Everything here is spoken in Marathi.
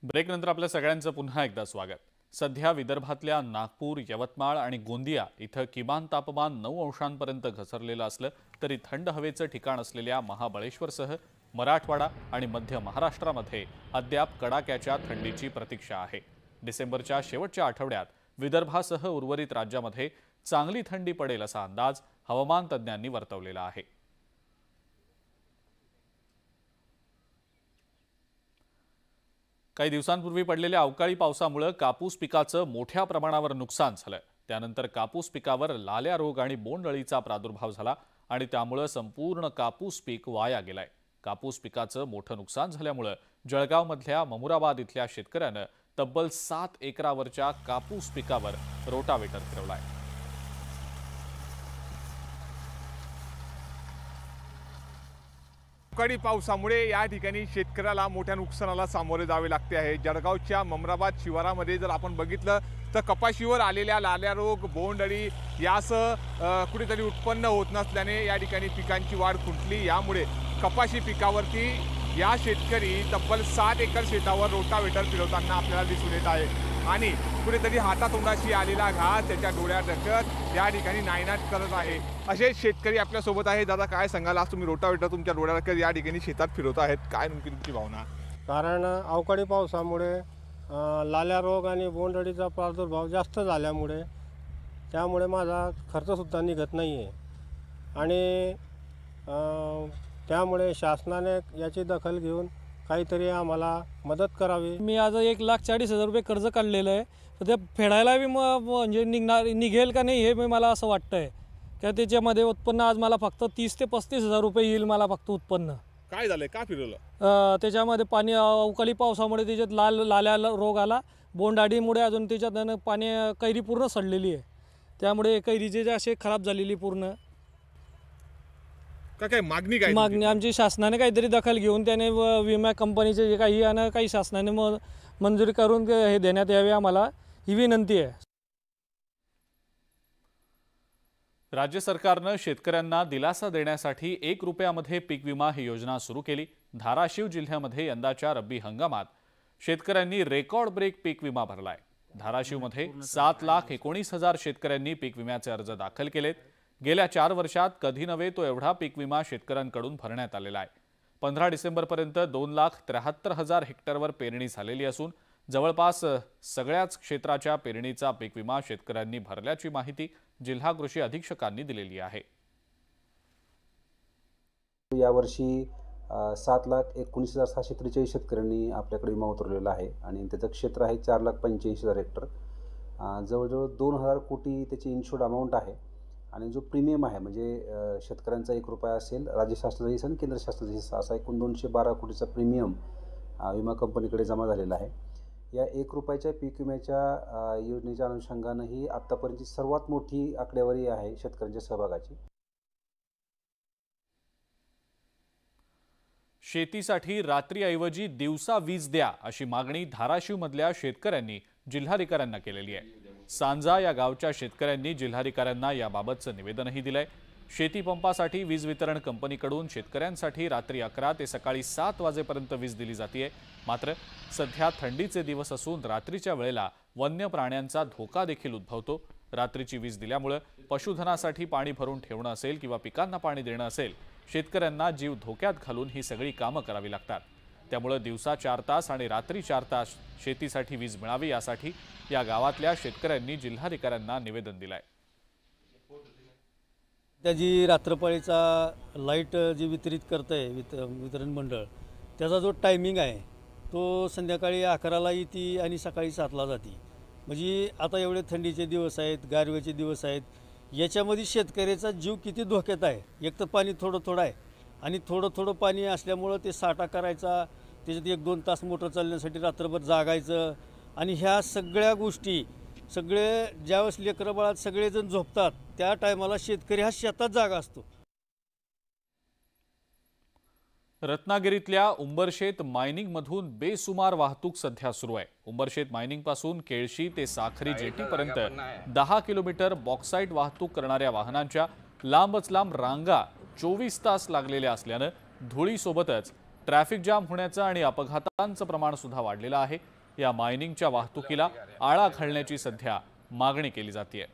ब्रेकनंतर आपल्या सगळ्यांचं पुन्हा एकदा स्वागत। सध्या विदर्भातल्या नागपूर, यवतमाळ आणि गोंदिया इथं किमान तापमान 9 अंशांपर्यंत घसरलेलं असलं तरी थंड हवेचं ठिकाण असलेल्या महाबळेश्वरसह मराठवाडा आणि मध्य महाराष्ट्रामध्ये अद्याप कडाक्याच्या थंडीची प्रतीक्षा आहे। डिसेंबरच्या शेवटच्या आठवड्यात विदर्भासह उर्वरित राज्यामध्ये चांगली थंडी पडेल असा अंदाज हवामान तज्ञांनी वर्तवलेला आहे। काही दिवसांपूर्वी पडलेल्या अवकाळी पावसामुळे कापूस पिकाचं मोठ्या प्रमाणावर नुकसान झालं। त्यानंतर कापूस पिकावर लाल्या रोग आणि बोंडअळीचा प्रादुर्भाव झाला आणि त्यामुळे संपूर्ण कापूस पीक वाया गेलाय। कापूस पिकाचं मोठं नुकसान झाल्यामुळे जळगावमधल्या ममुराबाद इथल्या शेतकऱ्यानं तब्बल 7 एकरावरच्या कापूस पिकावर रोटावेटर फिरवलाय। अवकाळी पावसामुळे या ठिकाणी शेतकऱ्याला मोठ्या नुकसानाला सामोरे जावे लागते आहे। जळगावच्या ममराबाद शिवारामध्ये जर आपण बघितलं तर कपाशीवर आलेल्या लाल्या रोग, बोंडअळी यासह कुठेतरी उत्पन्न होत नसल्याने या ठिकाणी पिकांची वाढ खुंटली। यामुळे कपाशी पिकावरती या शेतकरी तब्बल 7 एकर शेतावर रोटावेटर फिरवताना आपल्याला दिसून येत आहे आणि कुठेतरी हातातोंडाशी आलेला घास त्याच्या डोळ्यात ढकलत या ठिकाणी नायनाट करत आहे। असे शेतकरी आपल्या सोबत आहे। दादा, काय सांगाल, आज तुम्ही रोटावेटर तुमच्या डोळ्यात ढकलत या ठिकाणी शेतात फिरवत आहेत, काय नेमकी तुमची भावना? कारण अवकाळी पावसामुळे लाल्या रोग आणि बोंडअळीचा प्रादुर्भाव जास्त झाल्यामुळे त्यामुळे माझा खर्चसुद्धा निघत नाही आहे आणि त्यामुळे शासनाने याची दखल घेऊन काहीतरी आम्हाला मदत करावी। मी आज 1,40,000 रुपये कर्ज काढलेलं आहे, तर ते फेडायला बी म्हणजे निघेल का नाही हे मला असं वाटतंय की त्याच्यामध्ये उत्पन्न आज मला फक्त 30 ते 35,000 रुपये येईल मला फक्त उत्पन्न। काय झालंय, का फिरवलं? त्याच्यामध्ये पाणी अवकाळी पावसामुळे त्याच्यात लाल्या रोग आला, बोंडअळीमुळे अजून त्याच्यात पाणी कैरी पूर्ण सडलेली आहे, त्यामुळे कैरीचे जे असे खराब झालेली पूर्ण। काय मागणी काय? मागणी आमची शासनाने काहीतरी दखल घेऊन त्याने विमा कंपनीचे जे काही आणि काही शासनाने मंजुरी करून हे देण्यात यावे, आम्हाला ही विनंती आहे। राज्य सरकारनं शेतकऱ्यांना दिलासा देण्यासाठी 1 रुपयामध्ये पीक विमा ही योजना सुरू केली। धाराशिव जिल्ह्यामध्ये यंदाच्या रब्बी हंगामात शेतकऱ्यांनी रेकॉर्ड ब्रेक पीक विमा भरलाय। धाराशिवमध्ये 7,19,000 शेतकऱ्यांनी पीक विम्याचे अर्ज दाखल केलेत। गेल्या 4 वर्षात कधी नव्हे तो एवढा पीक विमा शेतकऱ्यांकडून भरण्यात आलेला आहे। 15 डिसेंबरपर्यंत 2,73,000 हेक्टरवर पेरणी झालेली असून जवळपास सगळ्याच क्षेत्राच्या पेरणीचा पीक विमा शेतकऱ्यांनी भरल्याची माहिती जिल्हा कृषी अधीक्षकांनी दिलेली आहे। यावर्षी 7,19,743 शेतकऱ्यांनी आपल्याकडे विमा उतरवलेला आहे आणि त्याचं क्षेत्र आहे 4,85,000 हेक्टर। जवळजवळ 2,000 कोटी त्याची इन्शुर्ड अमाऊंट आहे आणि जो प्रीमियम आहे म्हणजे शेतकऱ्यांचा 1 रुपया असेल, राज्य शासनाचा हिस्सा आणि केंद्र शासनाचा हिस्सा असा एकूण 212 कोटीचा प्रीमियम विमा कंपनीकडे जमा झालेला आहे। या 1 रुपयाच्या पीक विम्याच्या योजनेच्या अनुषंगानं ही आत्तापर्यंतची सर्वात मोठी आकडेवारी आहे शेतकऱ्यांच्या सहभागाची। शेतीसाठी रात्रीऐवजी दिवसा वीज द्या अशी मागणी धाराशिवमधल्या शेतकऱ्यांनी जिल्हाधिकाऱ्यांना केलेली आहे। सांजा या गावच्या शेतकऱ्यांनी जिल्हाधिकाऱ्यांना याबाबतचं निवेदनही दिलंय। शेती पंपासाठी वीज वितरण कंपनीकडून शेतकऱ्यांसाठी रात्री 11 ते सकाळी 7 वाजेपर्यंत वीज दिली जाते। मात्र सध्या थंडीचे दिवस असून रात्रीच्या वेळेला वन्य प्राण्यांचा धोका देखील उद्भवतो। रात्रीची वीज दिल्यामुळे पशुधनासाठी पाणी भरून ठेवणं असेल किंवा पिकांना पाणी देणं असेल, शेतकऱ्यांना जीव धोक्यात घालून ही सगळी कामं करावी लागतात। त्यामुळे दिवसा 4 तास आणि रात्री 4 तास शेतीसाठी वीज मिळावी यासाठी या गावातल्या शेतकऱ्यांनी जिल्हाधिकाऱ्यांना निवेदन दिलंय। त्याची रात्रपाळीचा लाईट जी वितरित करते वितरण मंडळ, त्याचा जो टायमिंग आहे तो संध्याकाळी 11ला येते आणि सकाळी 7ला जाते। म्हणजे आता एवढे थंडीचे दिवस आहेत, गारव्याचे दिवस आहेत, याच्यामध्ये शेतकऱ्याचा जीव किती धोक्यात आहे। एक तर पाणी थोडं थोडं आहे आणि थोडं पाणी असल्यामुळं ते साठा करायचा, त्याच्यात 1-2 तास मोटर चालण्यासाठी रात्रभर जागायचं आणि ह्या सगळ्या गोष्टी सगळे ज्यावेळेस लेकरं बाळात सगळेजण झोपतात त्या टायमाला शेतकरी हा शेतात जागा असतो। रत्नागिरीतल्या उंबरशेत मायनिंगमधून बेसुमार वाहतूक सध्या सुरू आहे। उंबरशेत मायनिंगपासून केळशी ते साखरी जेटीपर्यंत 10 किलोमीटर बॉक्साईट वाहतूक करणाऱ्या वाहनांच्या लांबच लांब रांगा 24 तास लागलेल्या असल्यानं धुळीसोबतच ट्रॅफिक जाम होण्याचं आणि अपघातांचं प्रमाण सुद्धा वाढलेलं आहे। या मायनिंगच्या वाहतुकीला आळा घालण्याची सध्या मागणी केली जाते।